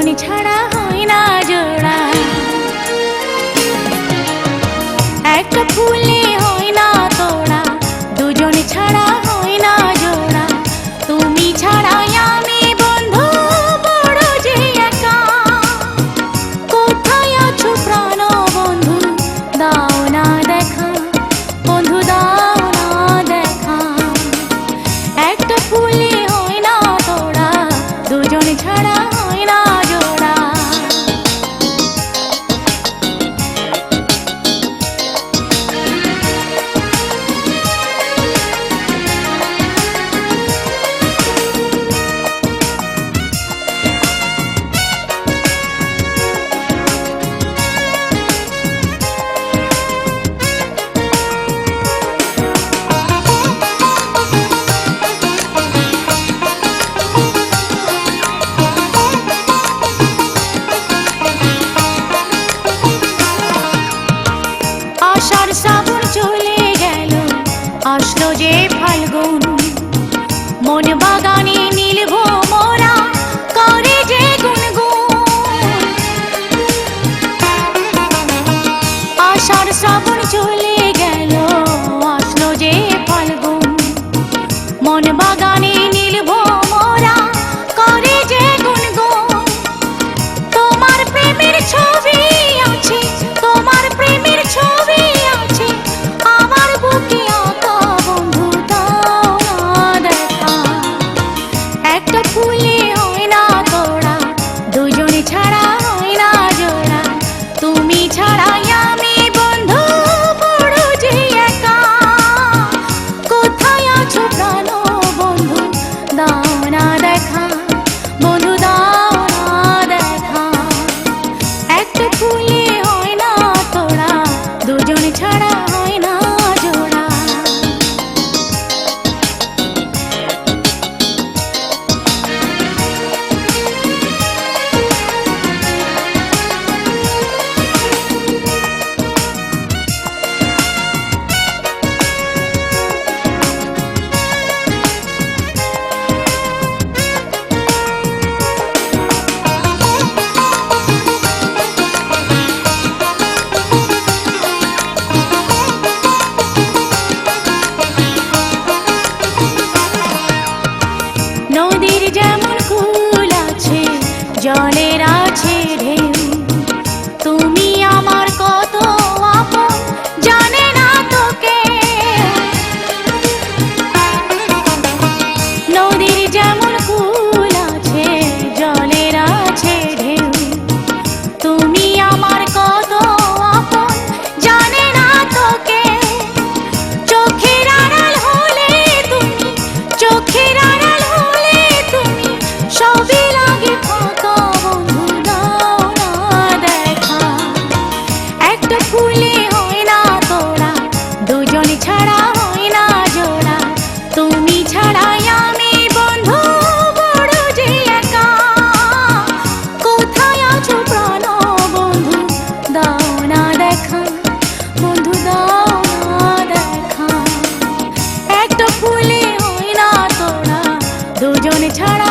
দুজনে ছাড়া হয় না জোড়া। একটা ফুলে হয় না তোড়া, দুজনে ছাড়া হয় না জোড়া। তুমি ছাড়াই আমি বন্ধু বড় যে একা। কোথায় আছো প্রাণ বন্ধু, দাও না দেখা, বন্ধু দাও না দেখা। একটা ফুলে হয় না তোড়া, দুজনে ছাড়া হয় না জোড়া। আষাঢ় শ্রাবণ চলে গেল, আসলো যে ফাল্গুন। মন বাগানে নীল ভোমরা করে যে গুনগুন। আষাঢ় শ্রাবণ চলে গেল, আসলো যে ফাল্গুন। মন বাগানে নীল ভোমরা করে যে গুনগুন। তোমার প্রেমের ছবি আছে, তোমার প্রেমের ছবি আছে আমার বুকে আঁকা, বন্ধু দাও না দেখা। একটা ফুলে হয় না তোড়া, দুজনে ছাড়া হয় না জোড়া। তুমি ছাড়াই আমি বন্ধু বড় যে একা। কোথায় আছো প্রাণ বন্ধু, দাও না দেখা, বন্ধু দাও না দেখা। একটা ফুলে হয় না তোড়া, দুজনে ছাড়া হয় না জোড়া। নদীর যেমন কুল আছে, জলের আছে ঢেউ। তুমি আমার কত আপন, জানে না তোকে। নদীর যেমন কুল আছে, জলের আছে ঢেউ। তুমি আমার কত আপন, জানে না তোকে। চোখের আড়াল হলে তুমি, চোখের আড়াল হলে তুমি, সবই লাগে ফাঁকা, বন্ধু দাও না দেখা। একটা ফুলে হয় না তোড়া, দুজনে ছাড়া হয় না জোড়া। তুমি ছাড়াই আমি বন্ধু বড় যে একা। কোথায় আছো প্রাণ বন্ধু, দাও না দেখা, বন্ধু দাও না দেখা। একটা ফুলে হয় না তোড়া, দুজনে ছাড়া